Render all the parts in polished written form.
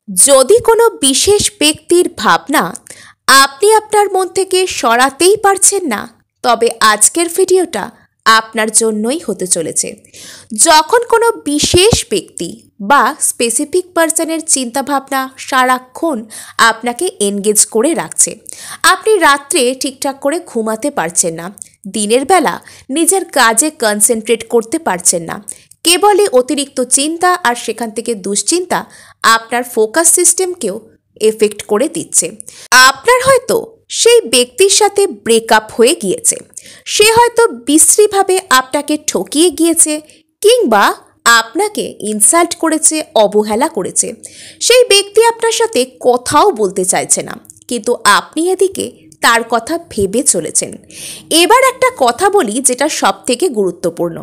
যদি কোনো বিশেষ ব্যক্তির ভাবনা আপনি আপনার মন থেকে সরাতেই পারছেন না, তবে আজকের ভিডিওটা আপনার জন্যই হতে চলেছে। যখন কোনো বিশেষ ব্যক্তি বা স্পেসিফিক পার্সনের চিন্তাভাবনা সারাক্ষণ আপনাকে এনগেজ করে রাখছে, আপনি রাত্রে ঠিকঠাক করে ঘুমাতে পারছেন না, দিনের বেলা নিজের কাজে কনসেন্ট্রেট করতে পারছেন না, কেবলই অতিরিক্ত চিন্তা আর সেখান থেকে দুশ্চিন্তা আপনার ফোকাস সিস্টেমকেও এফেক্ট করে দিচ্ছে। আপনার হয়তো সেই ব্যক্তির সাথে ব্রেকআপ হয়ে গিয়েছে, সে হয়তো বিশ্রীভাবে আপনাকে ঠকিয়ে গিয়েছে কিংবা আপনাকে ইনসাল্ট করেছে, অবহেলা করেছে। সেই ব্যক্তি আপনার সাথে কথাও বলতে চাইছে না, কিন্তু আপনি এদিকে তার কথা ভেবে চলেছেন। এবার একটা কথা বলি যেটা সব থেকে গুরুত্বপূর্ণ।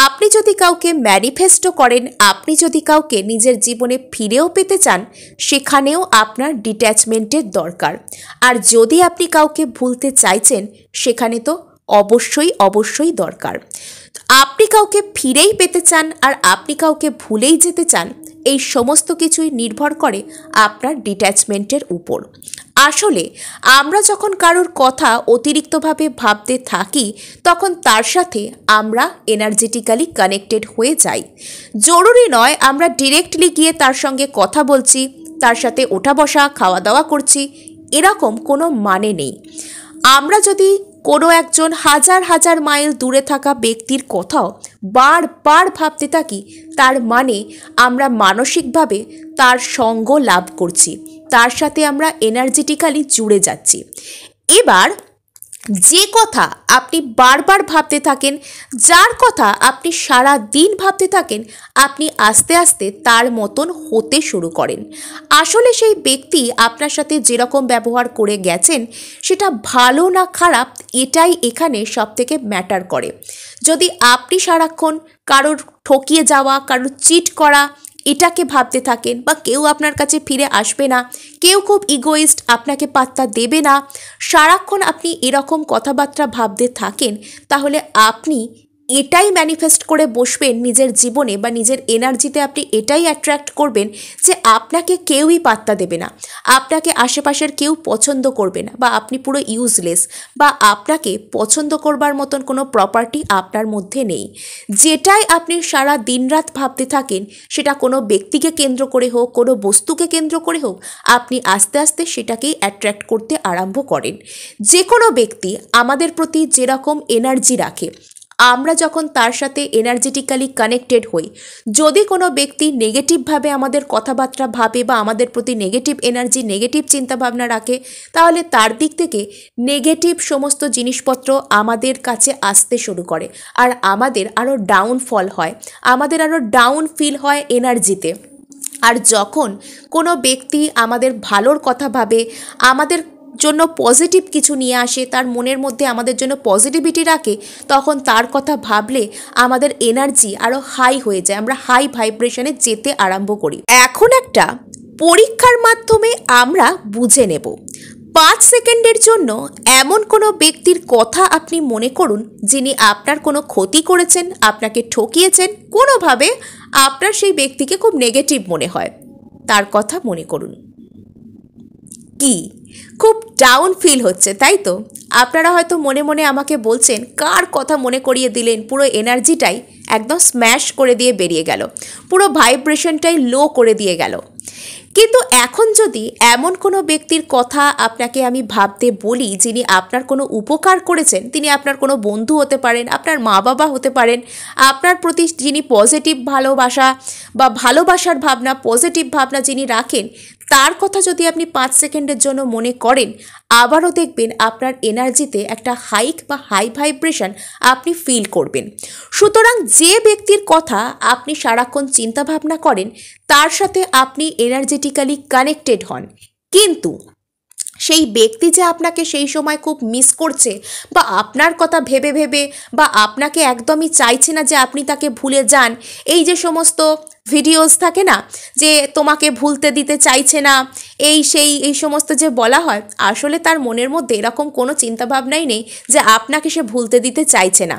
আপনি যদি কাউকে ম্যানিফেস্টো করেন, আপনি যদি কাউকে নিজের জীবনে ফিরেও পেতে চান, সেখানেও আপনার ডিট্যাচমেন্টের দরকার। আর যদি আপনি কাউকে ভুলতে চাইছেন, সেখানে তো অবশ্যই দরকার। আপনি কাউকে ফিরেই পেতে চান আর আপনি কাউকে ভুলেই যেতে চান, এই সমস্ত কিছুই নির্ভর করে আপনার ডিট্যাচমেন্টের উপর। আসলে আমরা যখন কারোর কথা অতিরিক্তভাবে ভাবতে থাকি, তখন তার সাথে আমরা এনার্জেটিক্যালি কানেক্টেড হয়ে যাই। জরুরি নয় আমরা ডিরেক্টলি গিয়ে তার সঙ্গে কথা বলছি, তার সাথে ওঠা বসা খাওয়া দাওয়া করছি, এরকম কোনো মানে নেই। আমরা যদি কোনো একজন হাজার মাইল দূরে থাকা ব্যক্তির কথাও বারবার ভাবতে থাকি, তার মানে আমরা মানসিকভাবে তার সঙ্গ লাভ করছি, তার সাথে আমরা এনার্জেটিক্যালি জুড়ে যাচ্ছি। এবার যে কথা আপনি বারবার ভাবতে থাকেন, যার কথা আপনি সারা দিন ভাবতে থাকেন, আপনি আস্তে আস্তে তার মতন হতে শুরু করেন। আসলে সেই ব্যক্তি আপনার সাথে যেরকম ব্যবহার করে গেছেন, সেটা ভালো না খারাপ, এটাই এখানে সবথেকে ম্যাটার করে। যদি আপনি সারাক্ষণ কারোর ঠকিয়ে যাওয়া, কারোর চিট করা এটাকে ভাবতে থাকেন, বা কেউ আপনার কাছে ফিরে আসবে না, কেউ খুব ইগোইস্ট, আপনাকে পাত্তা দেবে না, সারাক্ষণ আপনি এরকম কথাবার্তা ভাবতে থাকেন, তাহলে আপনি এটাই ম্যানিফেস্ট করে বসবেন নিজের জীবনে, বা নিজের এনার্জিতে আপনি এটাই অ্যাট্রাক্ট করবেন যে আপনাকে কেউই পাত্তা দেবে না, আপনাকে আশেপাশের কেউ পছন্দ করবে না, বা আপনি পুরো ইউজলেস, বা আপনাকে পছন্দ করবার মতন কোনো প্রপার্টি আপনার মধ্যে নেই। যেটাই আপনি সারা দিনরাত ভাবতে থাকেন, সেটা কোনো ব্যক্তিকে কেন্দ্র করে হোক, কোনো বস্তুকে কেন্দ্র করে হোক, আপনি আস্তে আস্তে সেটাকেই অ্যাট্রাক্ট করতে আরম্ভ করেন। যে কোনো ব্যক্তি আমাদের প্রতি যেরকম এনার্জি রাখে, আমরা যখন তার সাথে এনার্জেটিক্যালি কানেক্টেড হই, যদি কোনো ব্যক্তি নেগেটিভভাবে আমাদের কথাবার্তা ভাবে বা আমাদের প্রতি নেগেটিভ এনার্জি, নেগেটিভ চিন্তাভাবনা রাখে, তাহলে তার দিক থেকে নেগেটিভ সমস্ত জিনিসপত্র আমাদের কাছে আসতে শুরু করে, আর আমাদের আরও ডাউনফল হয়, আমাদের আরও ডাউন ফিল হয় এনার্জিতে। আর যখন কোনো ব্যক্তি আমাদের ভালোর কথা ভাবে, আমাদের জন্য পজিটিভ কিছু নিয়ে আসে, তার মনের মধ্যে আমাদের জন্য পজিটিভিটি রাখে, তখন তার কথা ভাবলে আমাদের এনার্জি আরও হাই হয়ে যায়, আমরা হাই ভাইব্রেশনে যেতে আরম্ভ করি। এখন একটা পরীক্ষার মাধ্যমে আমরা বুঝে নেব। 5 সেকেন্ডের জন্য এমন কোনো ব্যক্তির কথা আপনি মনে করুন, যিনি আপনার কোনো ক্ষতি করেছেন, আপনাকে ঠকিয়েছেন, কোনোভাবে আপনার সেই ব্যক্তিকে খুব নেগেটিভ মনে হয়, তার কথা মনে করুন। কি খুব ডাউন ফিল হচ্ছে, তাই তো? আপনারা হয়তো মনে মনে আমাকে বলছেন, কার কথা মনে করিয়ে দিলেন, পুরো এনার্জিটাই একদম স্ম্যাশ করে দিয়ে বেরিয়ে গেল, পুরো ভাইব্রেশনটাই লো করে দিয়ে গেল। কিন্তু এখন যদি এমন কোনো ব্যক্তির কথা আপনাকে আমি ভাবতে বলি, যিনি আপনার কোনো উপকার করেছেন, তিনি আপনার কোনো বন্ধু হতে পারেন, আপনার মা বাবা হতে পারেন, আপনার প্রতি যিনি পজিটিভ ভালোবাসা বা ভালোবাসার ভাবনা, পজিটিভ ভাবনা যিনি রাখেন, তার কথা যদি আপনি 5 সেকেন্ডের জন্য মনে করেন, আবারও দেখবেন আপনার এনার্জিতে একটা হাইক বা হাই ভাইব্রেশন আপনি ফিল করবেন। সুতরাং যে ব্যক্তির কথা আপনি সারাক্ষণ চিন্তাভাবনা করেন, তার সাথে আপনি এনার্জেটিক্যালি কানেক্টেড হন, কিন্তু সেই ব্যক্তি যে আপনাকে সেই সময় খুব মিস করছে বা আপনার কথা ভেবে ভেবে বা আপনাকে একদমই চাইছে না যে আপনি তাকে ভুলে যান, এই যে সমস্ত ভিডিওস থাকে না যে তোমাকে ভুলতে দিতে চাইছে না, এই সমস্ত যে বলা হয়, আসলে তার মনের মধ্যে এরকম কোনো চিন্তাভাবনাই নেই যে আপনাকে সে ভুলতে দিতে চাইছে না।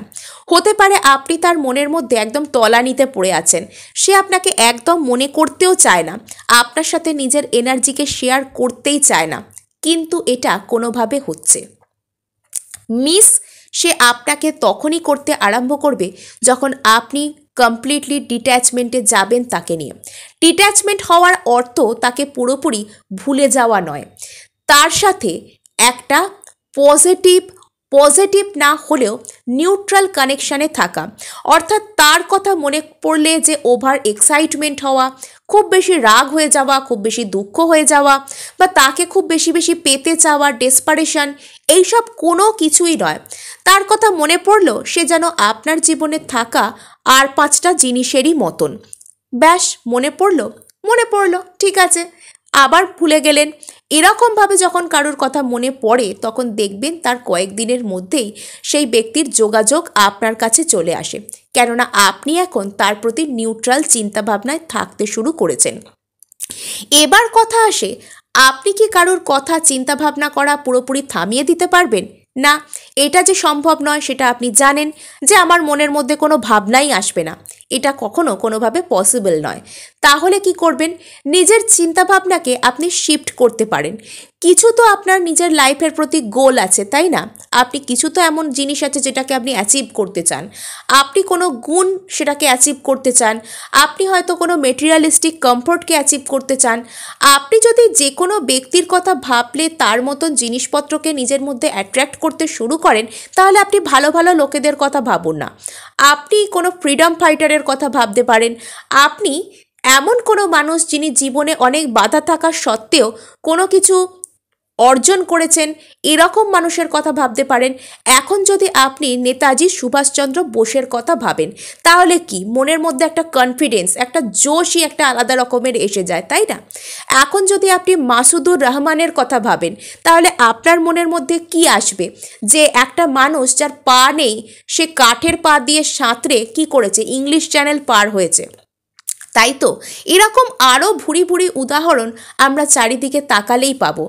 হতে পারে আপনি তার মনের মধ্যে একদম তলানিতে পড়ে আছেন, সে আপনাকে একদম মনে করতেও চায় না, আপনার সাথে নিজের এনার্জিকে শেয়ার করতেই চায় না, কিন্তু এটা কোনোভাবে হচ্ছে। মিস সে আপনাকে তখনই করতে আরম্ভ করবে যখন আপনি কমপ্লিটলি ডিট্যাচমেন্টে যাবেন তাকে নিয়ে। ডিট্যাচমেন্ট হওয়ার অর্থ তাকে পুরোপুরি ভুলে যাওয়া নয়, তার সাথে একটা পজিটিভ না হলেও নিউট্রাল কানেকশানে থাকা, অর্থাৎ তার কথা মনে পড়লে যে ওভার এক্সাইটমেন্ট হওয়া, খুব বেশি রাগ হয়ে যাওয়া, খুব বেশি দুঃখ হয়ে যাওয়া, বা তাকে খুব বেশি বেশি পেতে চাওয়া, ডেসপারেশন, এইসব কোনো কিছুই নয়। তার কথা মনে পড়লো সে যেন আপনার জীবনে থাকা আর 5টা জিনিসেরই মতন, ব্যাস মনে পড়লো ঠিক আছে, আবার ভুলে গেলেন। এরকমভাবে যখন কারোর কথা মনে পড়ে তখন দেখবেন তার কয়েকদিনের মধ্যেই সেই ব্যক্তির যোগাযোগ আপনার কাছে চলে আসে, কেননা আপনি এখন তার প্রতি নিউট্রাল চিন্তাভাবনায় থাকতে শুরু করেছেন। এবার কথা আসে, আপনি কি কারোর কথা চিন্তাভাবনা করা পুরোপুরি থামিয়ে দিতে পারবেন? না, এটা যে সম্ভব নয় সেটা আপনি জানেন, যে আমার মনের মধ্যে কোনো ভাবনাই আসবে না, এটা কখনো কোনোভাবে পসিবল নয়। তাহলে কি করবেন? নিজের চিন্তাভাবনাকে আপনি শিফট করতে পারেন। কিছু তো আপনার নিজের লাইফের প্রতি গোল আছে, তাই না? আপনি কিছু তো এমন জিনিস আছে যেটাকে আপনি অ্যাচিভ করতে চান, আপনি কোনো গুণ সেটাকে অ্যাচিভ করতে চান, আপনি হয়তো কোনো মেটেরিয়ালিস্টিক কমফোর্টকে অ্যাচিভ করতে চান। আপনি যদি যে কোনো ব্যক্তির কথা ভাবলে তার মতন জিনিসপত্রকে নিজের মধ্যে অ্যাট্রাক্ট করতে শুরু করেন, তাহলে আপনি ভালো ভালো লোকেদের কথা ভাবুন না, আপনি কোনো ফ্রিডম ফাইটারের কথা ভাবতে পারেন, আপনি এমন কোনো মানুষ যিনি জীবনে অনেক বাধা থাকা সত্ত্বেও কোনো কিছু অর্জন করেছেন, এরকম মানুষের কথা ভাবতে পারেন। এখন যদি আপনি নেতাজি সুভাষচন্দ্র বোসের কথা ভাবেন, তাহলে কি মনের মধ্যে একটা কনফিডেন্স, একটা জোশই একটা আলাদা রকমের এসে যায়, তাই না? এখন যদি আপনি মাসুদুর রহমানের কথা ভাবেন, তাহলে আপনার মনের মধ্যে কি আসবে? যে একটা মানুষ যার পা নেই, সে কাঠের পা দিয়ে সাঁতরে কি করেছে, ইংলিশ চ্যানেল পার হয়েছে, তাই তো? এরকম আরও ভুরি ভুরি উদাহরণ আমরা চারিদিকে তাকালেই পাবো।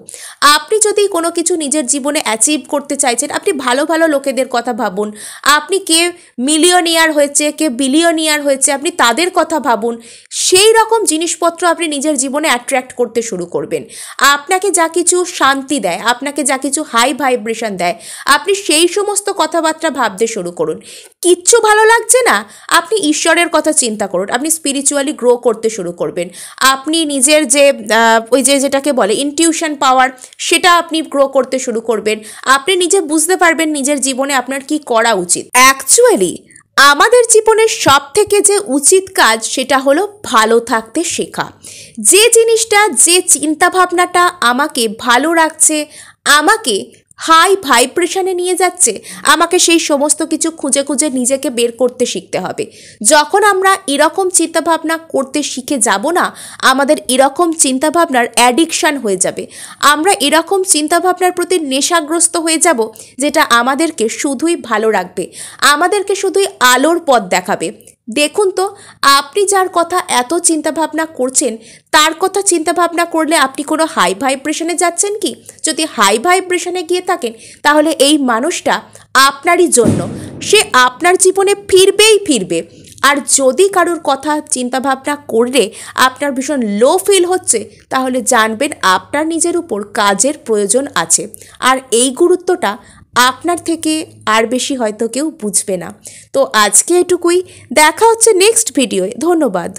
আপনি যদি কোনো কিছু নিজের জীবনে অ্যাচিভ করতে চাইছেন, আপনি ভালো ভালো লোকেদের কথা ভাবুন, আপনি কে মিলিয়নিয়ার হয়েছে, কে বিলিয়নিয়ার হয়েছে, আপনি তাদের কথা ভাবুন, সেই রকম জিনিসপত্র আপনি নিজের জীবনে অ্যাট্রাক্ট করতে শুরু করবেন। আপনাকে যা কিছু শান্তি দেয়, আপনাকে যা কিছু হাই ভাইব্রেশন দেয়, আপনি সেই সমস্ত কথাবার্তা ভাবতে শুরু করুন। কিচ্ছু ভালো লাগছে না, আপনি ঈশ্বরের কথা চিন্তা করুন, আপনি স্পিরিচুয়ালি গ্রো করতে শুরু করবেন, আপনি নিজের যে যেটাকে বলে ইনটিউশন পাওয়ার, সেটা আপনি গ্রো করতে শুরু করবেন, আপনি নিজে বুঝতে পারবেন নিজের জীবনে আপনার কি করা উচিত। অ্যাকচুয়ালি আমাদের জীবনের সব থেকে যে উচিত কাজ সেটা হলো ভালো থাকতে শেখা। যে জিনিসটা, যে চিন্তাভাবনাটা আমাকে ভালো রাখছে, আমাকে হাই ভাইব্রেশনে নিয়ে যাচ্ছে, আমাকে সেই সমস্ত কিছু খুঁজে খুঁজে নিজেকে বের করতে শিখতে হবে। যখন আমরা এরকম চিন্তাভাবনা করতে শিখে যাব না, আমাদের এরকম চিন্তাভাবনার অ্যাডিকশান হয়ে যাবে, আমরা এরকম চিন্তাভাবনার প্রতি নেশাগ্রস্ত হয়ে যাব, যেটা আমাদেরকে শুধুই ভালো রাখবে, আমাদেরকে শুধুই আলোর পথ দেখাবে। দেখুন তো, আপনি যার কথা এত চিন্তাভাবনা করছেন, তার কথা চিন্তাভাবনা করলে আপনি কোনো হাই ভাইব্রেশনে যাচ্ছেন কি? যদি হাই ভাইব্রেশনে গিয়ে থাকেন, তাহলে এই মানুষটা আপনারই জন্য, সে আপনার জীবনে ফিরবে। আর যদি কারোর কথা চিন্তাভাবনা করলে আপনার ভীষণ লো ফিল হচ্ছে, তাহলে জানবেন আপনার নিজের উপর কাজের প্রয়োজন আছে, আর এই গুরুত্বটা আপনার থেকে আর বেশি হয়তো কেউ বুঝবে না। তো আজকে এটুকুই, দেখা হচ্ছে নেক্সট ভিডিওয়ে। ধন্যবাদ।